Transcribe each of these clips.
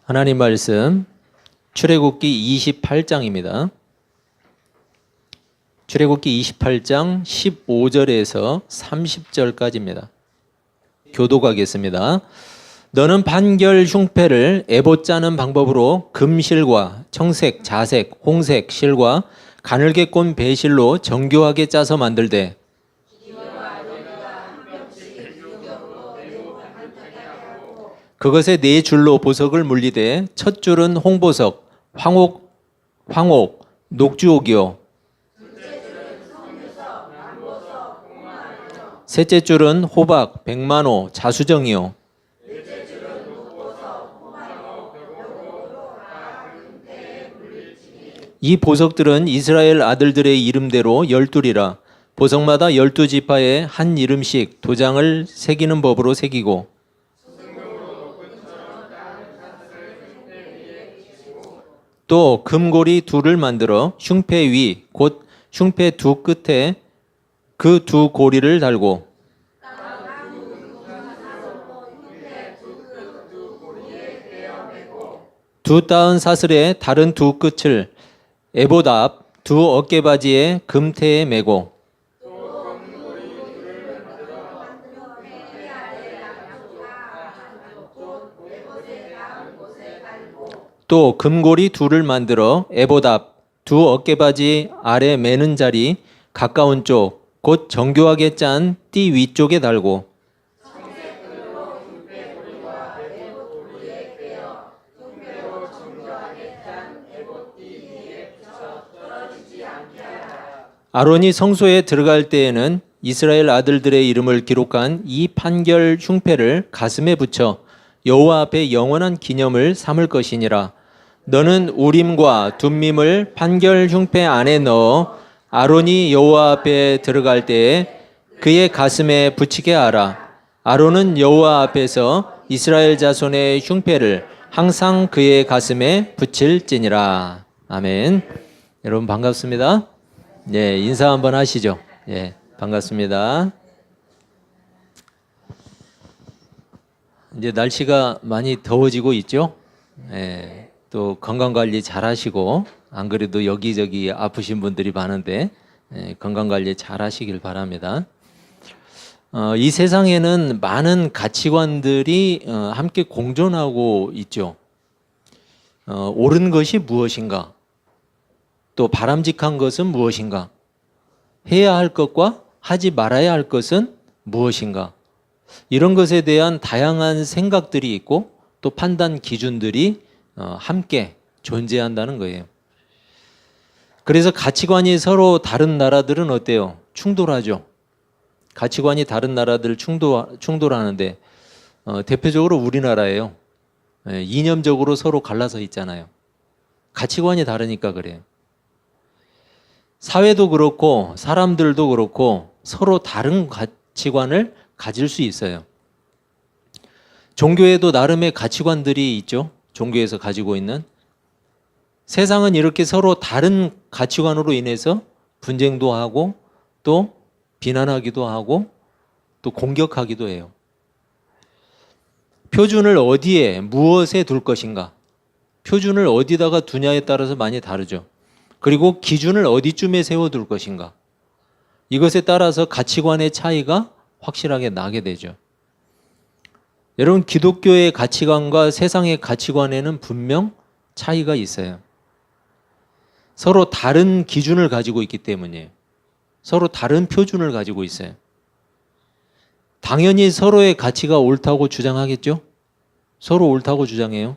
하나님 말씀 출애굽기 28장입니다. 출애굽기 28장 15절에서 30절까지입니다. 교독하겠습니다. 너는 판결 흉패를 에봇 짜는 방법으로 금실과 청색, 자색, 홍색 실과 가늘게 꼰 배실로 정교하게 짜서 만들되 그것에 네 줄로 보석을 물리되 첫 줄은 홍보석, 황옥, 녹주옥이요. 셋째 줄은 호박, 백만호, 자수정이요. 이 보석들은 이스라엘 아들들의 이름대로 12이라 보석마다 12지파에 한 이름씩 도장을 새기는 법으로 새기고 또 금고리 둘을 만들어 흉패 위 곧 흉패 두 끝에 그 두 고리를 달고 두 따은 사슬의 다른 두 끝을 에봇 앞 두 어깨바지에 금테에 매고 또 금고리 둘을 만들어 에봇 앞 두 어깨바지 아래 매는 자리 가까운 쪽 곧 정교하게 짠 띠 위쪽에 달고 아론이 성소에 들어갈 때에는 이스라엘 아들들의 이름을 기록한 이 판결 흉패를 가슴에 붙여 여호와 앞에 영원한 기념을 삼을 것이니라. 너는 우림과 둠밈을 판결 흉패 안에 넣어 아론이 여호와 앞에 들어갈 때에 그의 가슴에 붙이게 하라. 아론은 여호와 앞에서 이스라엘 자손의 흉패를 항상 그의 가슴에 붙일지니라. 아멘. 여러분 반갑습니다. 네, 인사 한번 하시죠. 예, 반갑습니다. 이제 날씨가 많이 더워지고 있죠. 예, 또 건강 관리 잘 하시고, 안 그래도 여기저기 아프신 분들이 많은데, 건강 관리 잘 하시길 바랍니다. 이 세상에는 많은 가치관들이 함께 공존하고 있죠. 옳은 것이 무엇인가? 또 바람직한 것은 무엇인가? 해야 할 것과 하지 말아야 할 것은 무엇인가? 이런 것에 대한 다양한 생각들이 있고 또 판단 기준들이 함께 존재한다는 거예요. 그래서 가치관이 서로 다른 나라들은 어때요? 충돌하죠. 가치관이 다른 나라들 충돌하는데 대표적으로 우리나라예요. 이념적으로 서로 갈라서 있잖아요. 가치관이 다르니까 그래요. 사회도 그렇고 사람들도 그렇고 서로 다른 가치관을 가질 수 있어요. 종교에도 나름의 가치관들이 있죠. 종교에서 가지고 있는. 세상은 이렇게 서로 다른 가치관으로 인해서 분쟁도 하고 또 비난하기도 하고 또 공격하기도 해요. 표준을 어디에 무엇에 둘 것인가? 표준을 어디다가 두냐에 따라서 많이 다르죠. 그리고 기준을 어디쯤에 세워둘 것인가? 이것에 따라서 가치관의 차이가 확실하게 나게 되죠. 여러분, 기독교의 가치관과 세상의 가치관에는 분명 차이가 있어요. 서로 다른 기준을 가지고 있기 때문이에요. 서로 다른 표준을 가지고 있어요. 당연히 서로의 가치가 옳다고 주장하겠죠? 서로 옳다고 주장해요.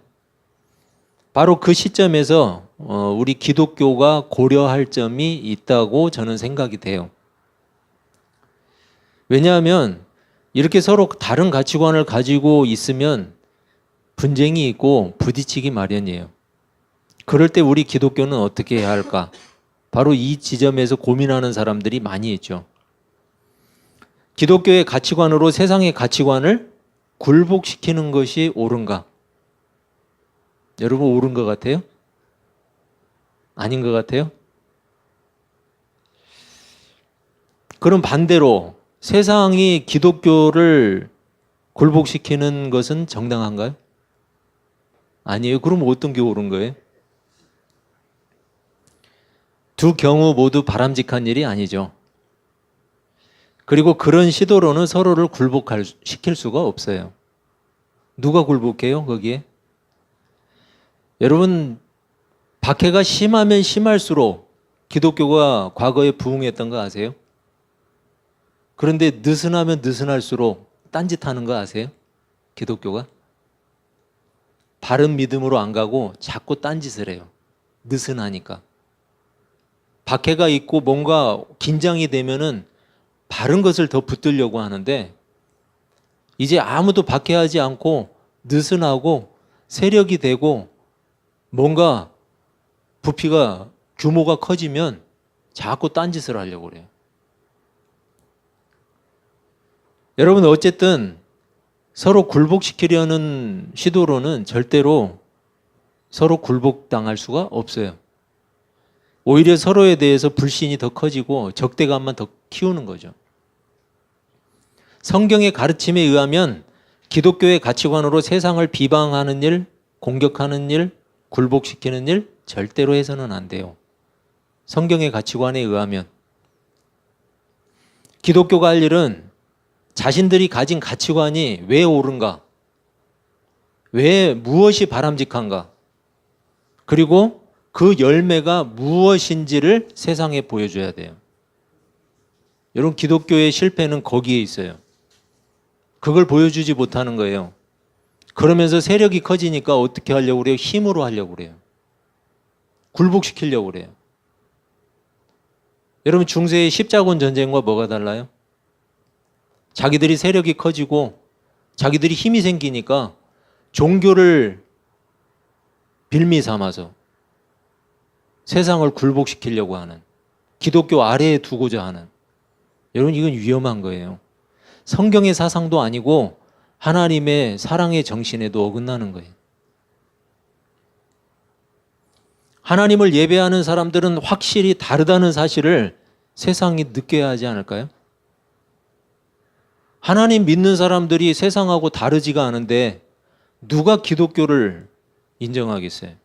바로 그 시점에서 우리 기독교가 고려할 점이 있다고 저는 생각이 돼요. 왜냐하면 이렇게 서로 다른 가치관을 가지고 있으면 분쟁이 있고 부딪히기 마련이에요. 그럴 때 우리 기독교는 어떻게 해야 할까? 바로 이 지점에서 고민하는 사람들이 많이 있죠. 기독교의 가치관으로 세상의 가치관을 굴복시키는 것이 옳은가? 여러분 옳은 것 같아요? 아닌 것 같아요? 그럼 반대로 세상이 기독교를 굴복시키는 것은 정당한가요? 아니에요. 그럼 어떤 게 옳은 거예요? 두 경우 모두 바람직한 일이 아니죠. 그리고 그런 시도로는 서로를 굴복시킬 수가 없어요. 누가 굴복해요, 거기에? 여러분, 박해가 심하면 심할수록 기독교가 과거에 부흥했던 거 아세요? 그런데 느슨하면 느슨할수록 딴짓하는 거 아세요? 기독교가? 바른 믿음으로 안 가고 자꾸 딴짓을 해요. 느슨하니까. 박해가 있고 뭔가 긴장이 되면은 바른 것을 더 붙들려고 하는데 이제 아무도 박해하지 않고 느슨하고 세력이 되고 뭔가 부피가 규모가 커지면 자꾸 딴짓을 하려고 그래요. 여러분 어쨌든 서로 굴복시키려는 시도로는 절대로 서로 굴복당할 수가 없어요. 오히려 서로에 대해서 불신이 더 커지고 적대감만 더 키우는 거죠. 성경의 가르침에 의하면 기독교의 가치관으로 세상을 비방하는 일, 공격하는 일, 굴복시키는 일 절대로 해서는 안 돼요. 성경의 가치관에 의하면 기독교가 할 일은 자신들이 가진 가치관이 왜 옳은가, 왜 무엇이 바람직한가, 그리고 그 열매가 무엇인지를 세상에 보여줘야 돼요. 여러분 기독교의 실패는 거기에 있어요. 그걸 보여주지 못하는 거예요. 그러면서 세력이 커지니까 어떻게 하려고 그래요? 힘으로 하려고 그래요. 굴복시키려고 그래요. 여러분 중세의 십자군 전쟁과 뭐가 달라요? 자기들이 세력이 커지고 자기들이 힘이 생기니까 종교를 빌미 삼아서 세상을 굴복시키려고 하는, 기독교 아래에 두고자 하는, 여러분 이건 위험한 거예요. 성경의 사상도 아니고 하나님의 사랑의 정신에도 어긋나는 거예요. 하나님을 예배하는 사람들은 확실히 다르다는 사실을 세상이 느껴야 하지 않을까요? 하나님 믿는 사람들이 세상하고 다르지가 않은데 누가 기독교를 인정하겠어요?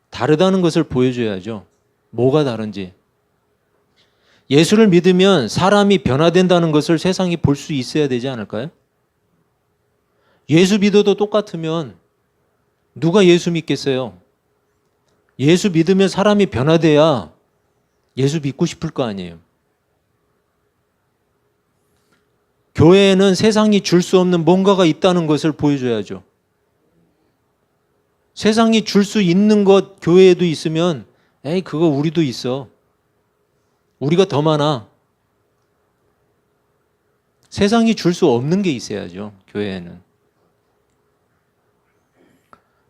다르다는 것을 보여줘야죠. 뭐가 다른지. 예수를 믿으면 사람이 변화된다는 것을 세상이 볼 수 있어야 되지 않을까요? 예수 믿어도 똑같으면 누가 예수 믿겠어요? 예수 믿으면 사람이 변화돼야 예수 믿고 싶을 거 아니에요. 교회에는 세상이 줄 수 없는 뭔가가 있다는 것을 보여줘야죠. 세상이 줄 수 있는 것 교회에도 있으면 에이 그거 우리도 있어. 우리가 더 많아. 세상이 줄 수 없는 게 있어야죠. 교회에는.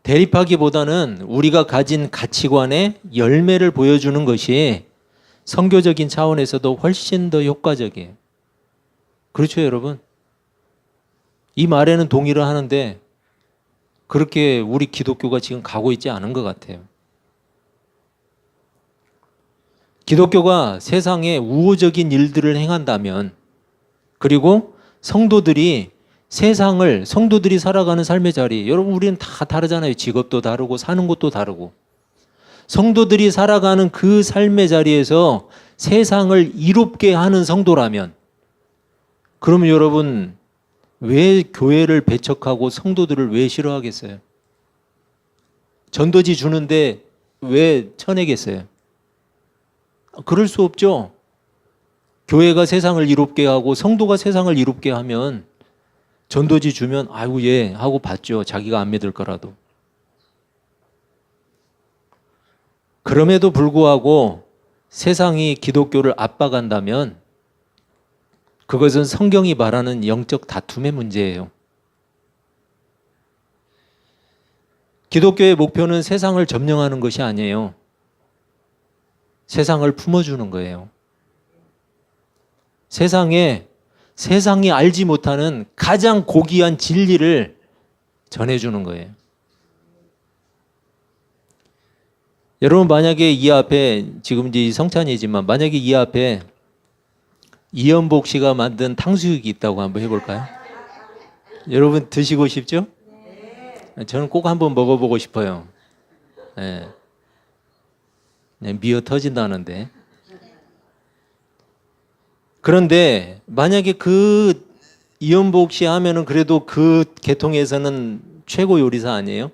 대립하기보다는 우리가 가진 가치관의 열매를 보여주는 것이 선교적인 차원에서도 훨씬 더 효과적이에요. 그렇죠, 여러분? 이 말에는 동의를 하는데 그렇게 우리 기독교가 지금 가고 있지 않은 것 같아요. 기독교가 세상에 우호적인 일들을 행한다면, 그리고 성도들이 성도들이 살아가는 삶의 자리, 여러분 우리는 다 다르잖아요. 직업도 다르고 사는 곳도 다르고. 성도들이 살아가는 그 삶의 자리에서 세상을 이롭게 하는 성도라면, 그러면 여러분 왜 교회를 배척하고 성도들을 왜 싫어하겠어요? 전도지 주는데 왜 쳐내겠어요? 그럴 수 없죠. 교회가 세상을 이롭게 하고 성도가 세상을 이롭게 하면 전도지 주면 아이고 예 하고 받죠. 자기가 안 믿을 거라도. 그럼에도 불구하고 세상이 기독교를 압박한다면 그것은 성경이 말하는 영적 다툼의 문제예요. 기독교의 목표는 세상을 점령하는 것이 아니에요. 세상을 품어주는 거예요. 세상이 알지 못하는 가장 고귀한 진리를 전해주는 거예요. 여러분 만약에 이 앞에 지금 이제 성찬이지만 만약에 이 앞에 이연복 씨가 만든 탕수육이 있다고 한번 해볼까요? 여러분 드시고 싶죠? 저는 꼭 한번 먹어보고 싶어요. 예. 미어 터진다는데. 그런데 만약에 그 이연복 씨 하면은 그래도 그 계통에서는 최고 요리사 아니에요?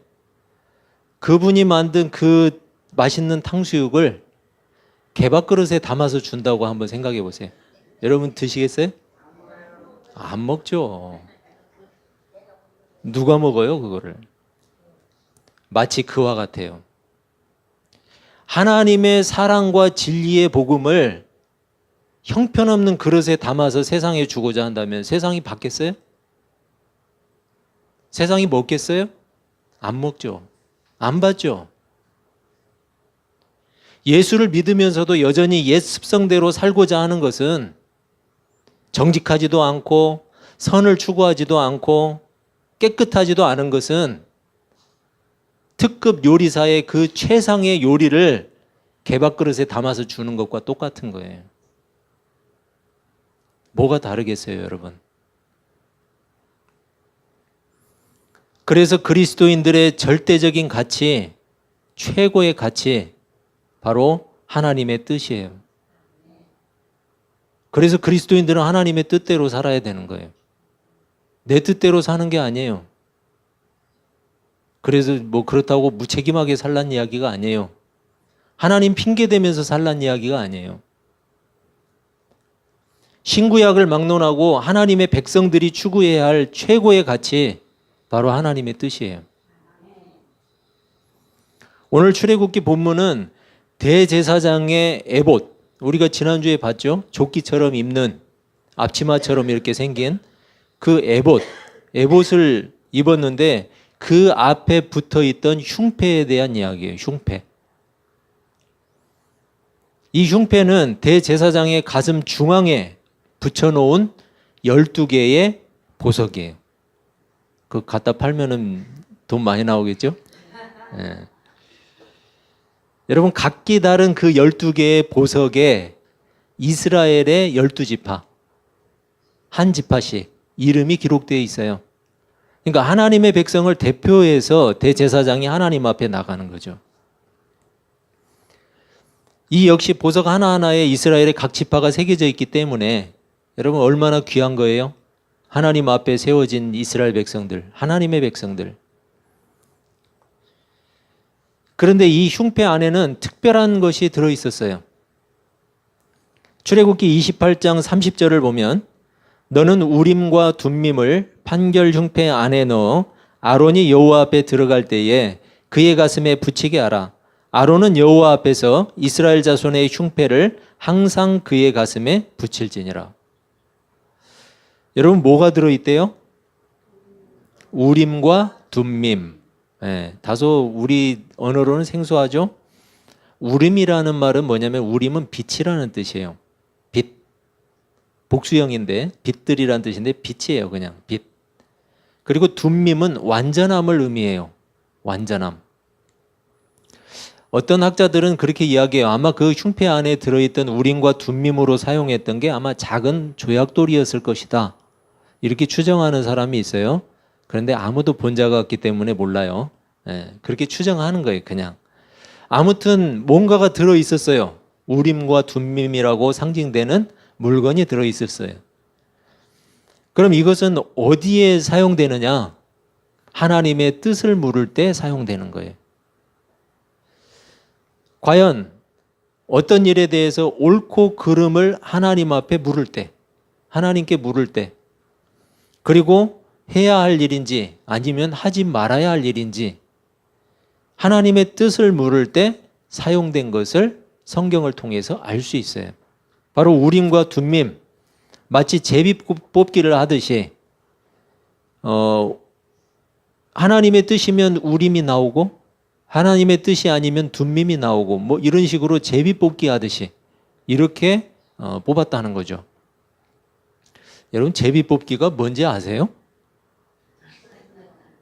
그분이 만든 그 맛있는 탕수육을 개밥 그릇에 담아서 준다고 한번 생각해 보세요. 여러분 드시겠어요? 안 먹죠. 누가 먹어요, 그거를? 마치 그와 같아요. 하나님의 사랑과 진리의 복음을 형편없는 그릇에 담아서 세상에 주고자 한다면 세상이 받겠어요? 세상이 먹겠어요? 안 먹죠. 안 받죠. 예수를 믿으면서도 여전히 옛 습성대로 살고자 하는 것은 정직하지도 않고 선을 추구하지도 않고 깨끗하지도 않은 것은 특급 요리사의 그 최상의 요리를 개밥그릇에 담아서 주는 것과 똑같은 거예요. 뭐가 다르겠어요, 여러분? 그래서 그리스도인들의 절대적인 가치, 최고의 가치, 바로 하나님의 뜻이에요. 그래서 그리스도인들은 하나님의 뜻대로 살아야 되는 거예요. 내 뜻대로 사는 게 아니에요. 그래서 뭐 그렇다고 무책임하게 살란 이야기가 아니에요. 하나님 핑계 대면서 살란 이야기가 아니에요. 신구약을 막론하고 하나님의 백성들이 추구해야 할 최고의 가치, 바로 하나님의 뜻이에요. 오늘 출애굽기 본문은 대제사장의 에봇, 우리가 지난주에 봤죠? 조끼처럼 입는 앞치마처럼 이렇게 생긴 그 에봇을 입었는데 그 앞에 붙어 있던 흉패에 대한 이야기예요. 흉패. 이 흉패는 대제사장의 가슴 중앙에 붙여놓은 12개의 보석이에요. 그거 갖다 팔면은 돈 많이 나오겠죠? 예. 여러분, 각기 다른 그 12개의 보석에 이스라엘의 12지파, 한 지파씩 이름이 기록되어 있어요. 그러니까 하나님의 백성을 대표해서 대제사장이 하나님 앞에 나가는 거죠. 이 역시 보석 하나하나에 이스라엘의 각 지파가 새겨져 있기 때문에 여러분 얼마나 귀한 거예요? 하나님 앞에 세워진 이스라엘 백성들, 하나님의 백성들. 그런데 이 흉패 안에는 특별한 것이 들어있었어요. 출애굽기 28장 30절을 보면 너는 우림과 둠밈을 판결 흉패 안에 넣어 아론이 여호와 앞에 들어갈 때에 그의 가슴에 붙이게 하라. 아론은 여호와 앞에서 이스라엘 자손의 흉패를 항상 그의 가슴에 붙일지니라. 여러분 뭐가 들어있대요? 우림과 둠밈. 예, 다소 우리 언어로는 생소하죠? 우림이라는 말은 뭐냐면 우림은 빛이라는 뜻이에요. 빛. 복수형인데 빛들이라는 뜻인데 빛이에요. 그냥 빛. 그리고 둠밈은 완전함을 의미해요. 완전함. 어떤 학자들은 그렇게 이야기해요. 아마 그 흉패 안에 들어있던 우림과 둠밈으로 사용했던 게 아마 작은 조약돌이었을 것이다. 이렇게 추정하는 사람이 있어요. 그런데 아무도 본 자가 없기 때문에 몰라요. 예, 그렇게 추정하는 거예요. 그냥. 아무튼 뭔가가 들어있었어요. 우림과 둠밈이라고 상징되는 물건이 들어있었어요. 그럼 이것은 어디에 사용되느냐? 하나님의 뜻을 물을 때 사용되는 거예요. 과연 어떤 일에 대해서 옳고 그름을 하나님 앞에 물을 때, 하나님께 물을 때, 그리고 해야 할 일인지 아니면 하지 말아야 할 일인지 하나님의 뜻을 물을 때 사용된 것을 성경을 통해서 알 수 있어요. 바로 우림과 둠밈, 마치 제비 뽑기를 하듯이 하나님의 뜻이면 우림이 나오고 하나님의 뜻이 아니면 둠밈이 나오고 뭐 이런 식으로 제비 뽑기 하듯이 이렇게 뽑았다는 거죠. 여러분 제비 뽑기가 뭔지 아세요?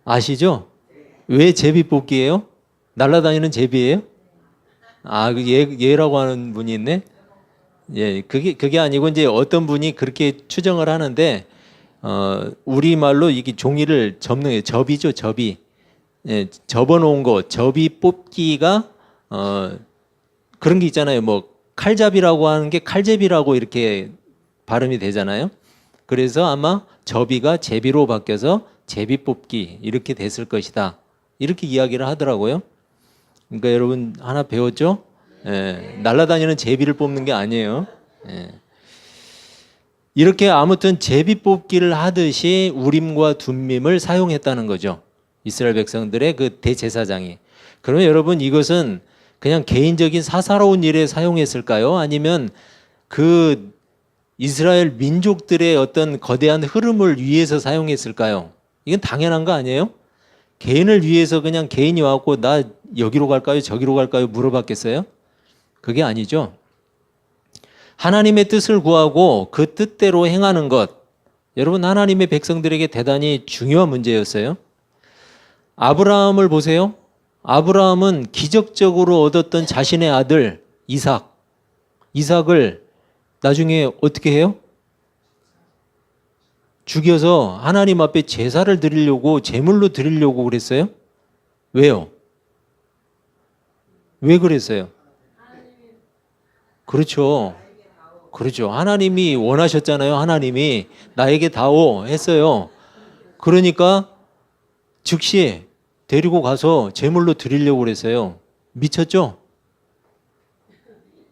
아시죠? 왜 제비 뽑기예요? 날아다니는 제비예요? 아, 얘라고 하는 분이 있네. 예, 그게 아니고 이제 어떤 분이 그렇게 추정을 하는데 우리 말로 이게 종이를 접는 접이죠, 접이. 예, 접어놓은 거, 접이 뽑기가 그런 게 있잖아요. 뭐 칼잡이라고 하는 게 칼제비라고 이렇게 발음이 되잖아요. 그래서 아마 접이가 제비로 바뀌어서 제비 뽑기 이렇게 됐을 것이다. 이렇게 이야기를 하더라고요. 그러니까 여러분 하나 배웠죠? 예, 날아다니는 제비를 뽑는 게 아니에요. 예. 이렇게 아무튼 제비 뽑기를 하듯이 우림과 둠밈을 사용했다는 거죠. 이스라엘 백성들의 그 대제사장이. 그러면 여러분 이것은 그냥 개인적인 사사로운 일에 사용했을까요? 아니면 그 이스라엘 민족들의 어떤 거대한 흐름을 위해서 사용했을까요? 이건 당연한 거 아니에요? 개인을 위해서 그냥 개인이 와갖고 나 여기로 갈까요? 저기로 갈까요? 물어봤겠어요? 그게 아니죠. 하나님의 뜻을 구하고 그 뜻대로 행하는 것. 여러분 하나님의 백성들에게 대단히 중요한 문제였어요. 아브라함을 보세요. 아브라함은 기적적으로 얻었던 자신의 아들 이삭을 나중에 어떻게 해요? 죽여서 하나님 앞에 제사를 드리려고 제물로 드리려고 그랬어요? 왜요? 왜 그랬어요? 그렇죠. 그렇죠. 하나님이 원하셨잖아요. 하나님이 나에게 다오 했어요. 그러니까 즉시 데리고 가서 제물로 드리려고 그랬어요. 미쳤죠?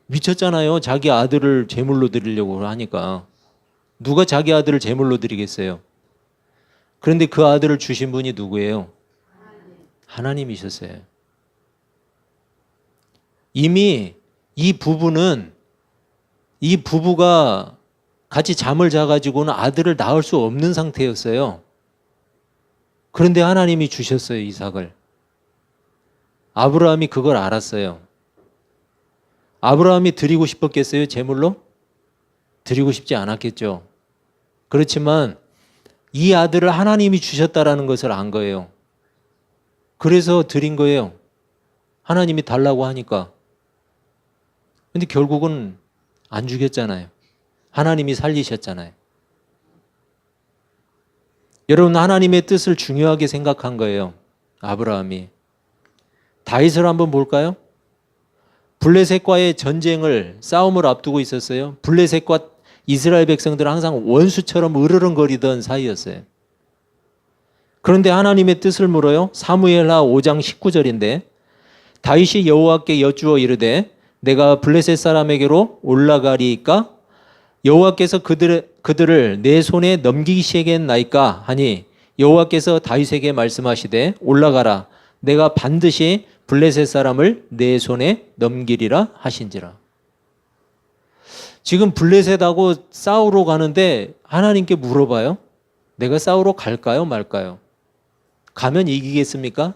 미쳤잖아요. 자기 아들을 제물로 드리려고 하니까. 누가 자기 아들을 제물로 드리겠어요? 그런데 그 아들을 주신 분이 누구예요? 하나님이셨어요. 이미 이 부부가 같이 잠을 자가지고는 아들을 낳을 수 없는 상태였어요. 그런데 하나님이 주셨어요, 이삭을. 아브라함이 그걸 알았어요. 아브라함이 드리고 싶었겠어요, 제물로? 드리고 싶지 않았겠죠. 그렇지만 이 아들을 하나님이 주셨다라는 것을 안 거예요. 그래서 드린 거예요. 하나님이 달라고 하니까. 근데 결국은 안 죽였잖아요. 하나님이 살리셨잖아요. 여러분 하나님의 뜻을 중요하게 생각한 거예요. 아브라함이. 다윗을 한번 볼까요? 블레셋과의 싸움을 앞두고 있었어요. 블레셋과 이스라엘 백성들은 항상 원수처럼 으르렁거리던 사이였어요. 그런데 하나님의 뜻을 물어요. 사무엘하 5장 19절인데 다윗이 여호와께 여쭈어 이르되 내가 블레셋 사람에게로 올라가리이까 여호와께서 그들을 내 손에 넘기시겠나이까 하니 여호와께서 다윗에게 말씀하시되 올라가라 내가 반드시 블레셋 사람을 내 손에 넘기리라 하신지라. 지금 블레셋하고 싸우러 가는데 하나님께 물어봐요. 내가 싸우러 갈까요 말까요? 가면 이기겠습니까?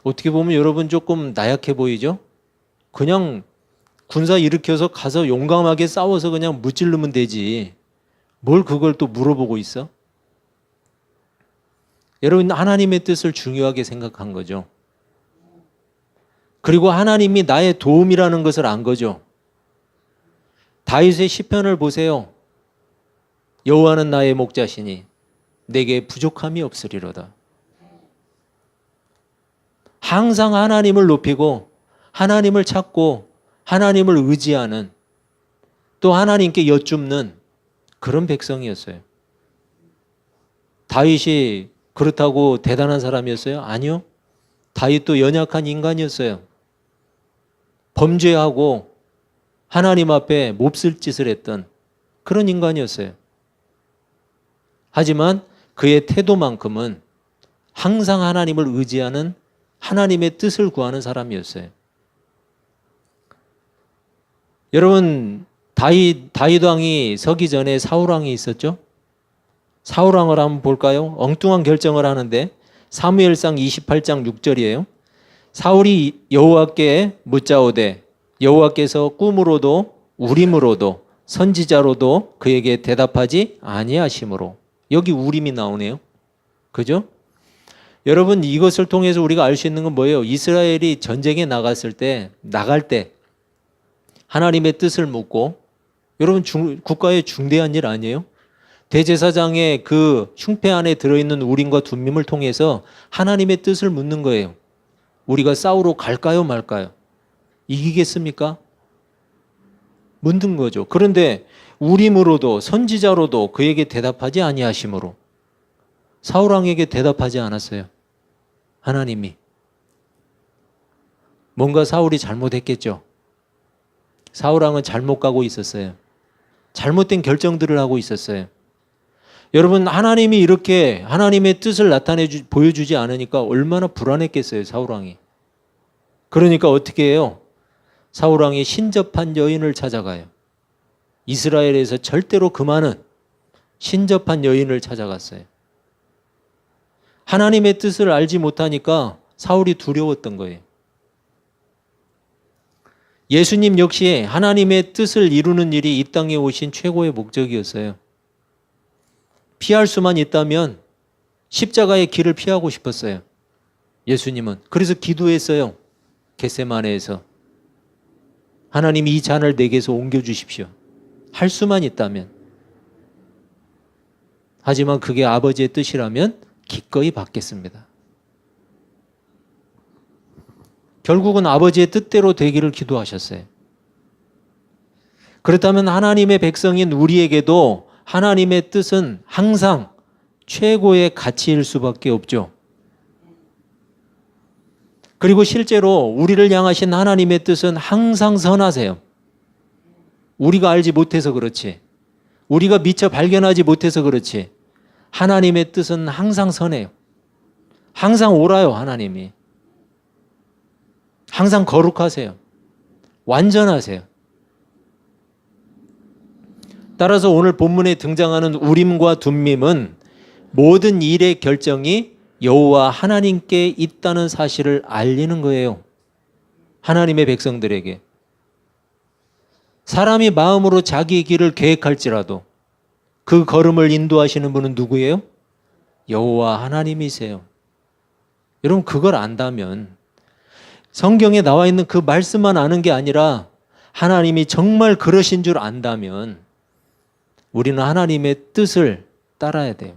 어떻게 보면 여러분 조금 나약해 보이죠? 그냥 군사 일으켜서 가서 용감하게 싸워서 그냥 무찌르면 되지. 뭘 그걸 또 물어보고 있어? 여러분 하나님의 뜻을 중요하게 생각한 거죠. 그리고 하나님이 나의 도움이라는 것을 안 거죠. 다윗의 시편을 보세요. 여호와는 나의 목자시니 내게 부족함이 없으리로다. 항상 하나님을 높이고 하나님을 찾고 하나님을 의지하는 또 하나님께 여쭙는 그런 백성이었어요. 다윗이 그렇다고 대단한 사람이었어요? 아니요. 다윗도 연약한 인간이었어요. 범죄하고 하나님 앞에 몹쓸 짓을 했던 그런 인간이었어요. 하지만 그의 태도만큼은 항상 하나님을 의지하는 하나님의 뜻을 구하는 사람이었어요. 여러분 다윗 왕이 서기 전에 사울 왕이 있었죠? 사울 왕을 한번 볼까요? 엉뚱한 결정을 하는데 사무엘상 28장 6절이에요. 사울이 여호와께 묻자오되 여호와께서 꿈으로도 우림으로도 선지자로도 그에게 대답하지 아니하심으로. 여기 우림이 나오네요. 그죠? 여러분 이것을 통해서 우리가 알 수 있는 건 뭐예요? 이스라엘이 전쟁에 나갈 때 하나님의 뜻을 묻고 여러분 국가의 중대한 일 아니에요? 대제사장의 그 흉패 안에 들어있는 우림과 둠밈을 통해서 하나님의 뜻을 묻는 거예요. 우리가 싸우러 갈까요, 말까요? 이기겠습니까? 묻는 거죠. 그런데 우림으로도 선지자로도 그에게 대답하지 아니하심으로 사울 왕에게 대답하지 않았어요. 하나님이. 뭔가 사울이 잘못했겠죠. 사울 왕은 잘못 가고 있었어요. 잘못된 결정들을 하고 있었어요. 여러분, 하나님이 이렇게 하나님의 뜻을 보여주지 않으니까 얼마나 불안했겠어요, 사울 왕이. 그러니까 어떻게 해요? 사울 왕이 신접한 여인을 찾아가요. 이스라엘에서 절대로 금하는 신접한 여인을 찾아갔어요. 하나님의 뜻을 알지 못하니까 사울이 두려웠던 거예요. 예수님 역시 하나님의 뜻을 이루는 일이 이 땅에 오신 최고의 목적이었어요. 피할 수만 있다면 십자가의 길을 피하고 싶었어요. 예수님은. 그래서 기도했어요. 겟세마네에서. 하나님, 이 잔을 내게서 옮겨주십시오. 할 수만 있다면. 하지만 그게 아버지의 뜻이라면 기꺼이 받겠습니다. 결국은 아버지의 뜻대로 되기를 기도하셨어요. 그렇다면 하나님의 백성인 우리에게도 하나님의 뜻은 항상 최고의 가치일 수밖에 없죠. 그리고 실제로 우리를 향하신 하나님의 뜻은 항상 선하세요. 우리가 알지 못해서 그렇지, 우리가 미처 발견하지 못해서 그렇지, 하나님의 뜻은 항상 선해요. 항상 옳아요, 하나님이. 항상 거룩하세요. 완전하세요. 따라서 오늘 본문에 등장하는 우림과 둠밈은 모든 일의 결정이 여호와 하나님께 있다는 사실을 알리는 거예요. 하나님의 백성들에게. 사람이 마음으로 자기의 길을 계획할지라도 그 걸음을 인도하시는 분은 누구예요? 여호와 하나님이세요. 여러분, 그걸 안다면, 성경에 나와 있는 그 말씀만 아는 게 아니라 하나님이 정말 그러신 줄 안다면 우리는 하나님의 뜻을 따라야 돼요.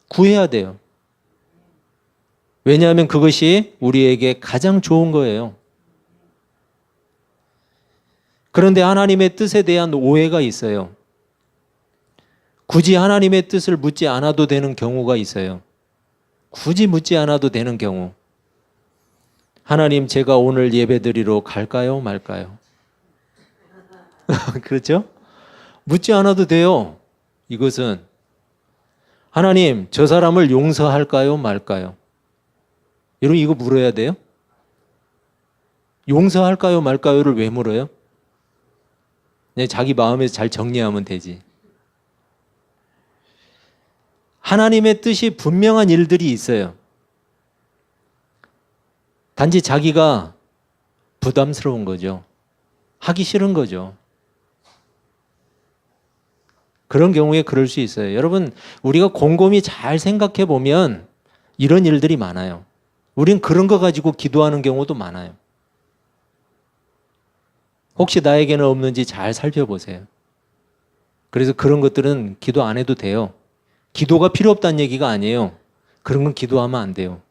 구해야 돼요. 왜냐하면 그것이 우리에게 가장 좋은 거예요. 그런데 하나님의 뜻에 대한 오해가 있어요. 굳이 하나님의 뜻을 묻지 않아도 되는 경우가 있어요. 굳이 묻지 않아도 되는 경우. 하나님, 제가 오늘 예배드리러 갈까요, 말까요? 그렇죠? 묻지 않아도 돼요. 이것은 하나님, 저 사람을 용서할까요, 말까요? 여러분, 이거 물어야 돼요? 용서할까요, 말까요를 왜 물어요? 그냥 자기 마음에서 잘 정리하면 되지. 하나님의 뜻이 분명한 일들이 있어요. 단지 자기가 부담스러운 거죠. 하기 싫은 거죠. 그런 경우에 그럴 수 있어요. 여러분, 우리가 곰곰이 잘 생각해 보면 이런 일들이 많아요. 우린 그런 거 가지고 기도하는 경우도 많아요. 혹시 나에게는 없는지 잘 살펴보세요. 그래서 그런 것들은 기도 안 해도 돼요. 기도가 필요 없다는 얘기가 아니에요. 그런 건 기도하면 안 돼요.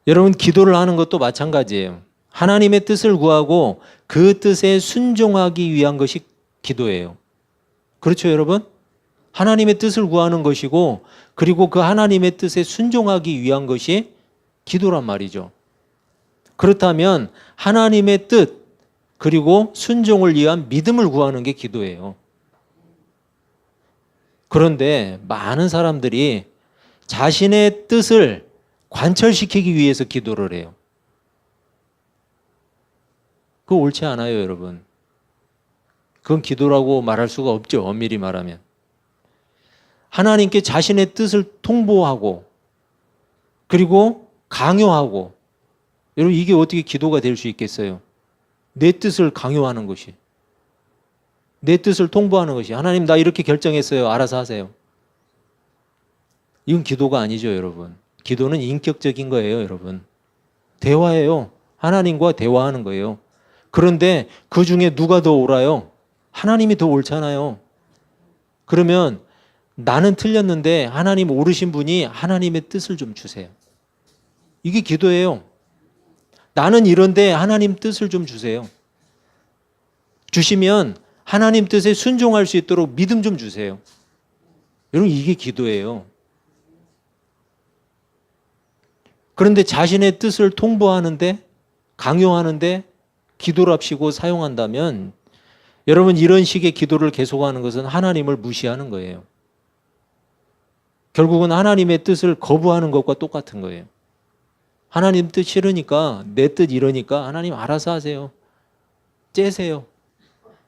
여러분, 기도를 하는 것도 마찬가지예요. 하나님의 뜻을 구하고 그 뜻에 순종하기 위한 것이 기도예요. 그렇죠, 여러분? 하나님의 뜻을 구하는 것이고, 그리고 그 하나님의 뜻에 순종하기 위한 것이 기도란 말이죠. 그렇다면 하나님의 뜻, 그리고 순종을 위한 믿음을 구하는 게 기도예요. 그런데 많은 사람들이 자신의 뜻을 관철시키기 위해서 기도를 해요. 그거 옳지 않아요, 여러분. 그건 기도라고 말할 수가 없죠, 엄밀히 말하면. 하나님께 자신의 뜻을 통보하고, 그리고 강요하고, 여러분, 이게 어떻게 기도가 될 수 있겠어요? 내 뜻을 강요하는 것이, 내 뜻을 통보하는 것이, 하나님, 나 이렇게 결정했어요, 알아서 하세요. 이건 기도가 아니죠, 여러분. 기도는 인격적인 거예요, 여러분. 대화예요. 하나님과 대화하는 거예요. 그런데 그 중에 누가 더 옳아요? 하나님이 더 옳잖아요. 그러면 나는 틀렸는데 하나님 오르신 분이 하나님의 뜻을 좀 주세요. 이게 기도예요. 나는 이런데 하나님 뜻을 좀 주세요. 주시면 하나님 뜻에 순종할 수 있도록 믿음 좀 주세요. 여러분, 이게 기도예요. 그런데 자신의 뜻을 통보하는데, 강요하는데 기도랍시고 사용한다면 여러분, 이런 식의 기도를 계속하는 것은 하나님을 무시하는 거예요. 결국은 하나님의 뜻을 거부하는 것과 똑같은 거예요. 하나님 뜻 싫으니까, 내 뜻 이러니까 하나님 알아서 하세요. 째세요.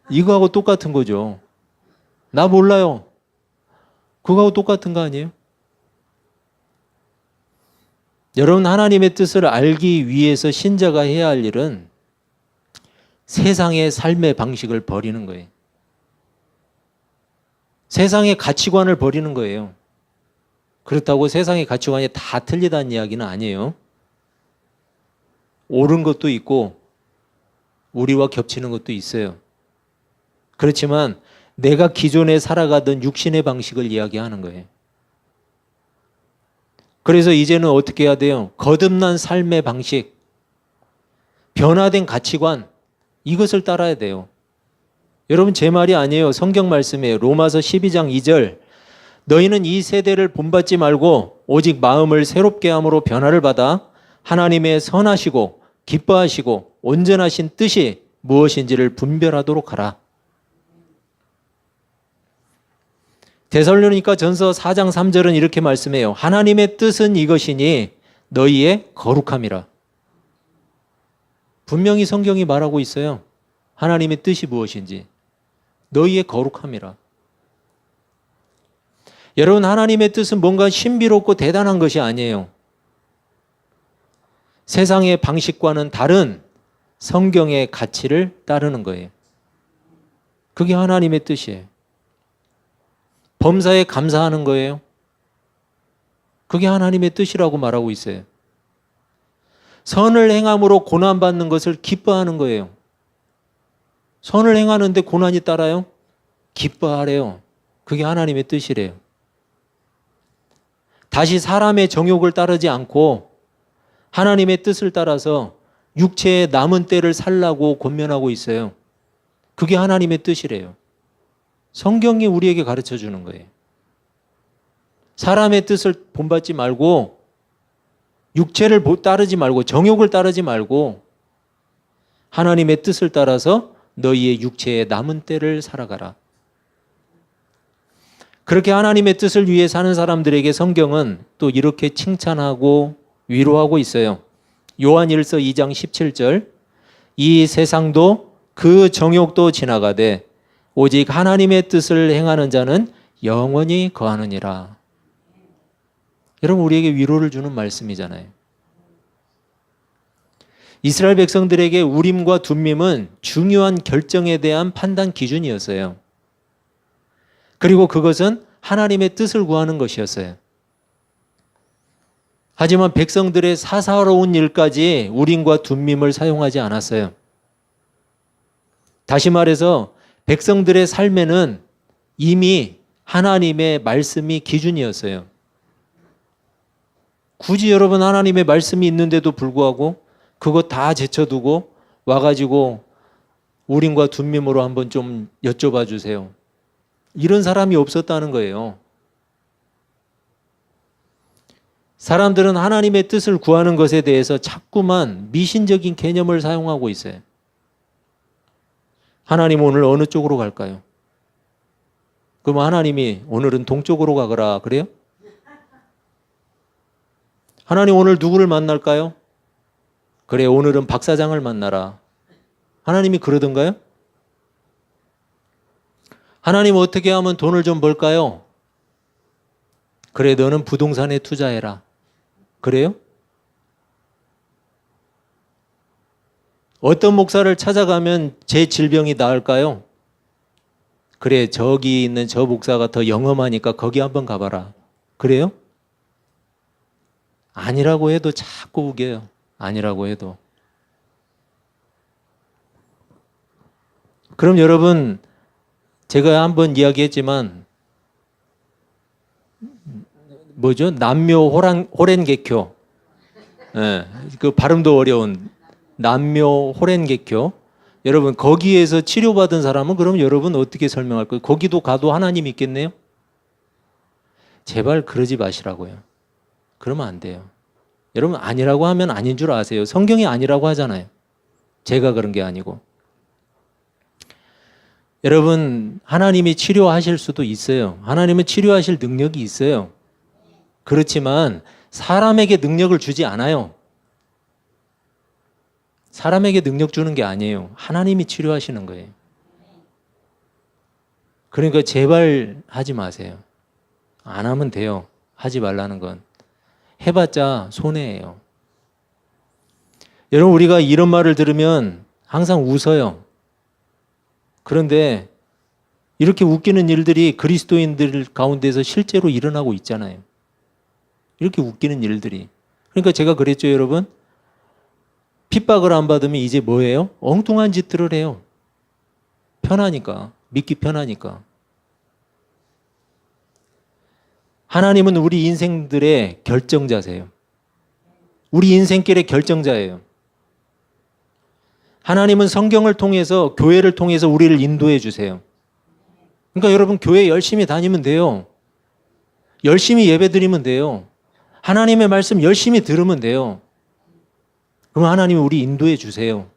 이거하고 똑같은 거죠. 나 몰라요. 그거하고 똑같은 거 아니에요? 여러분, 하나님의 뜻을 알기 위해서 신자가 해야 할 일은 세상의 삶의 방식을 버리는 거예요. 세상의 가치관을 버리는 거예요. 그렇다고 세상의 가치관이 다 틀리다는 이야기는 아니에요. 옳은 것도 있고 우리와 겹치는 것도 있어요. 그렇지만 내가 기존에 살아가던 육신의 방식을 이야기하는 거예요. 그래서 이제는 어떻게 해야 돼요? 거듭난 삶의 방식, 변화된 가치관, 이것을 따라야 돼요. 여러분, 제 말이 아니에요. 성경 말씀이에요. 로마서 12장 2절. 너희는 이 세대를 본받지 말고 오직 마음을 새롭게 함으로 변화를 받아 하나님의 선하시고 기뻐하시고 온전하신 뜻이 무엇인지를 분별하도록 하라. 데살로니가 전서 4장 3절은 이렇게 말씀해요. 하나님의 뜻은 이것이니 너희의 거룩함이라. 분명히 성경이 말하고 있어요. 하나님의 뜻이 무엇인지. 너희의 거룩함이라. 여러분, 하나님의 뜻은 뭔가 신비롭고 대단한 것이 아니에요. 세상의 방식과는 다른 성경의 가치를 따르는 거예요. 그게 하나님의 뜻이에요. 범사에 감사하는 거예요. 그게 하나님의 뜻이라고 말하고 있어요. 선을 행함으로 고난받는 것을 기뻐하는 거예요. 선을 행하는데 고난이 따라요? 기뻐하래요. 그게 하나님의 뜻이래요. 다시 사람의 정욕을 따르지 않고 하나님의 뜻을 따라서 육체의 남은 때를 살라고 권면하고 있어요. 그게 하나님의 뜻이래요. 성경이 우리에게 가르쳐 주는 거예요. 사람의 뜻을 본받지 말고 육체를 따르지 말고 정욕을 따르지 말고 하나님의 뜻을 따라서 너희의 육체의 남은 때를 살아가라. 그렇게 하나님의 뜻을 위해 사는 사람들에게 성경은 또 이렇게 칭찬하고 위로하고 있어요. 요한일서 2장 17절. 이 세상도 그 정욕도 지나가되 오직 하나님의 뜻을 행하는 자는 영원히 거하느니라. 여러분, 우리에게 위로를 주는 말씀이잖아요. 이스라엘 백성들에게 우림과 둠밈은 중요한 결정에 대한 판단 기준이었어요. 그리고 그것은 하나님의 뜻을 구하는 것이었어요. 하지만 백성들의 사사로운 일까지 우림과 둠밈을 사용하지 않았어요. 다시 말해서 백성들의 삶에는 이미 하나님의 말씀이 기준이었어요. 굳이 여러분, 하나님의 말씀이 있는데도 불구하고 그거 다 제쳐두고 와가지고 우림과 둠밈으로 한번 좀 여쭤봐 주세요. 이런 사람이 없었다는 거예요. 사람들은 하나님의 뜻을 구하는 것에 대해서 자꾸만 미신적인 개념을 사용하고 있어요. 하나님 오늘 어느 쪽으로 갈까요? 그럼 하나님이 오늘은 동쪽으로 가거라 그래요? 하나님 오늘 누구를 만날까요? 그래, 오늘은 박 사장을 만나라. 하나님이 그러던가요? 하나님 어떻게 하면 돈을 좀 벌까요? 그래, 너는 부동산에 투자해라. 그래요? 어떤 목사를 찾아가면 제 질병이 나을까요? 그래, 저기 있는 저 목사가 더 영험하니까 거기 한번 가봐라. 그래요? 아니라고 해도 자꾸 우겨요. 아니라고 해도. 그럼 여러분, 제가 한번 이야기했지만 뭐죠? 남묘 호렌개교. 예, 그 발음도 어려운 남묘 호렌개교. 여러분 거기에서 치료받은 사람은 그럼 여러분 어떻게 설명할 거예요? 거기도 가도 하나님 있겠네요? 제발 그러지 마시라고요. 그러면 안 돼요. 여러분 아니라고 하면 아닌 줄 아세요. 성경이 아니라고 하잖아요. 제가 그런 게 아니고. 여러분 하나님이 치료하실 수도 있어요. 하나님은 치료하실 능력이 있어요. 그렇지만 사람에게 능력을 주지 않아요. 사람에게 능력 주는 게 아니에요. 하나님이 치료하시는 거예요. 그러니까 제발 하지 마세요. 안 하면 돼요. 하지 말라는 건. 해봤자 손해예요. 여러분 우리가 이런 말을 들으면 항상 웃어요. 그런데 이렇게 웃기는 일들이 그리스도인들 가운데서 실제로 일어나고 있잖아요. 이렇게 웃기는 일들이. 그러니까 제가 그랬죠, 여러분. 핍박을 안 받으면 이제 뭐예요? 엉뚱한 짓들을 해요. 편하니까. 믿기 편하니까. 하나님은 우리 인생들의 결정자세요. 우리 인생길의 결정자예요. 하나님은 성경을 통해서, 교회를 통해서 우리를 인도해 주세요. 그러니까 여러분 교회 열심히 다니면 돼요. 열심히 예배드리면 돼요. 하나님의 말씀 열심히 들으면 돼요. 그럼 하나님이 우리 인도해 주세요.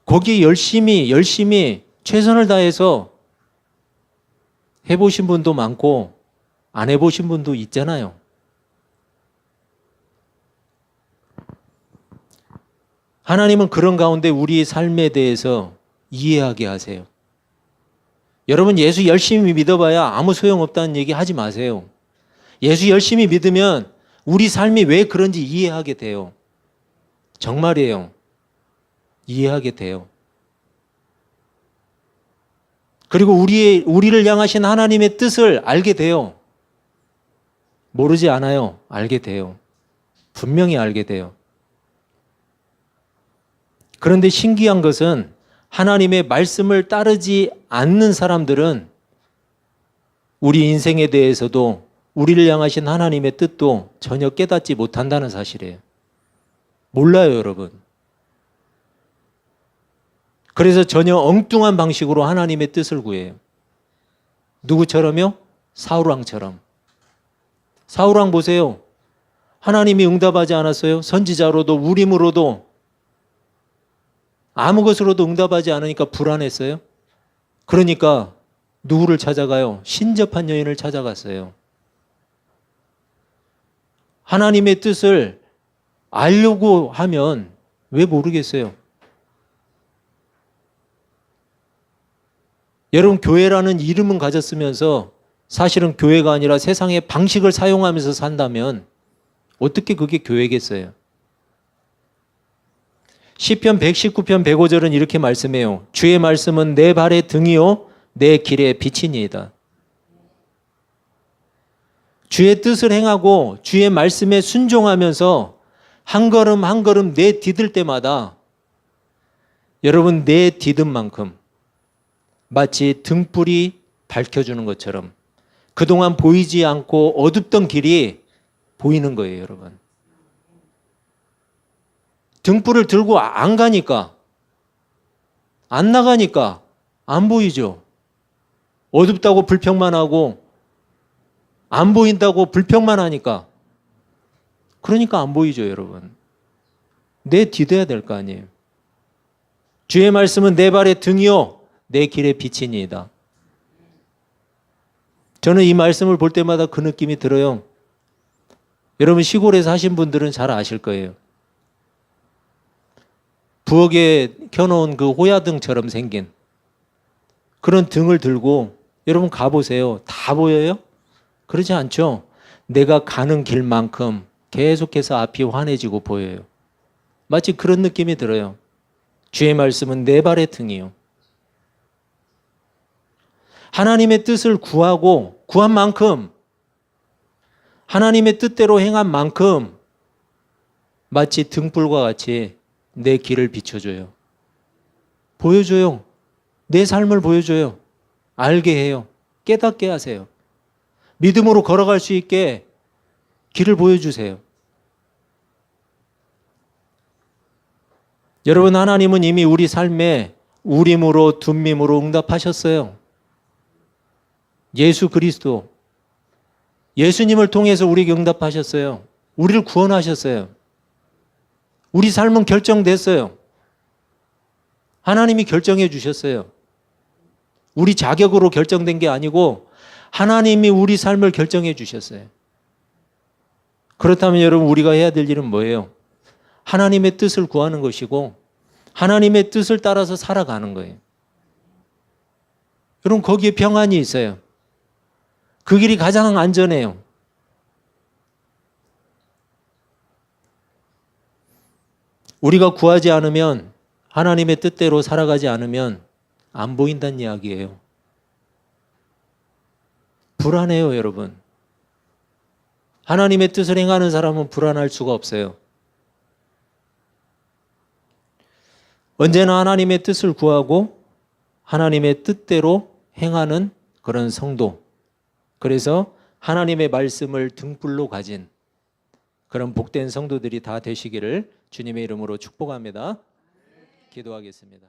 거기에 열심히 최선을 다해서 해보신 분도 많고 안 해보신 분도 있잖아요. 하나님은 그런 가운데 우리의 삶에 대해서 이해하게 하세요. 여러분 예수 열심히 믿어봐야 아무 소용없다는 얘기 하지 마세요. 예수 열심히 믿으면 우리 삶이 왜 그런지 이해하게 돼요. 정말이에요. 이해하게 돼요. 그리고 우리를 향하신 하나님의 뜻을 알게 돼요. 모르지 않아요. 알게 돼요. 분명히 알게 돼요. 그런데 신기한 것은 하나님의 말씀을 따르지 않는 사람들은 우리 인생에 대해서도 우리를 향하신 하나님의 뜻도 전혀 깨닫지 못한다는 사실이에요. 몰라요, 여러분. 그래서 전혀 엉뚱한 방식으로 하나님의 뜻을 구해요. 누구처럼요? 사울왕처럼. 사울왕 보세요. 하나님이 응답하지 않았어요? 선지자로도 우림으로도 아무 것으로도 응답하지 않으니까 불안했어요. 그러니까 누구를 찾아가요? 신접한 여인을 찾아갔어요. 하나님의 뜻을 알려고 하면 왜 모르겠어요? 여러분 교회라는 이름은 가졌으면서 사실은 교회가 아니라 세상의 방식을 사용하면서 산다면 어떻게 그게 교회겠어요? 시편 119편 105절은 이렇게 말씀해요. 주의 말씀은 내 발의 등이요 내 길의 빛이니이다. 주의 뜻을 행하고 주의 말씀에 순종하면서 한 걸음 한 걸음 내디딜 때마다 여러분 내디딘 만큼 마치 등불이 밝혀주는 것처럼 그동안 보이지 않고 어둡던 길이 보이는 거예요, 여러분. 등불을 들고 안 가니까, 안 나가니까 안 보이죠. 어둡다고 불평만 하고 안 보인다고 불평만 하니까 그러니까 안 보이죠, 여러분. 내디뎌야 될 거 아니에요. 주의 말씀은 내 발의 등이요 내 길의 빛이니이다. 저는 이 말씀을 볼 때마다 그 느낌이 들어요. 여러분 시골에 사신 분들은 잘 아실 거예요. 부엌에 켜놓은 그 호야등처럼 생긴 그런 등을 들고 여러분 가보세요. 다 보여요? 그러지 않죠? 내가 가는 길만큼 계속해서 앞이 환해지고 보여요. 마치 그런 느낌이 들어요. 주의 말씀은 내 발의 등이요. 하나님의 뜻을 구하고 구한 만큼 하나님의 뜻대로 행한 만큼 마치 등불과 같이 내 길을 비춰줘요. 보여줘요. 내 삶을 보여줘요. 알게 해요. 깨닫게 하세요. 믿음으로 걸어갈 수 있게 길을 보여주세요. 여러분, 하나님은 이미 우리 삶에 우림으로 둠밈으로 응답하셨어요. 예수 그리스도, 예수님을 통해서 우리에게 응답하셨어요. 우리를 구원하셨어요. 우리 삶은 결정됐어요. 하나님이 결정해 주셨어요. 우리 자격으로 결정된 게 아니고 하나님이 우리 삶을 결정해 주셨어요. 그렇다면 여러분, 우리가 해야 될 일은 뭐예요? 하나님의 뜻을 구하는 것이고 하나님의 뜻을 따라서 살아가는 거예요. 여러분, 거기에 평안이 있어요. 그 길이 가장 안전해요. 우리가 구하지 않으면, 하나님의 뜻대로 살아가지 않으면 안 보인다는 이야기예요. 불안해요, 여러분. 하나님의 뜻을 행하는 사람은 불안할 수가 없어요. 언제나 하나님의 뜻을 구하고 하나님의 뜻대로 행하는 그런 성도. 그래서 하나님의 말씀을 등불로 가진 그런 복된 성도들이 다 되시기를 주님의 이름으로 축복합니다. 기도하겠습니다.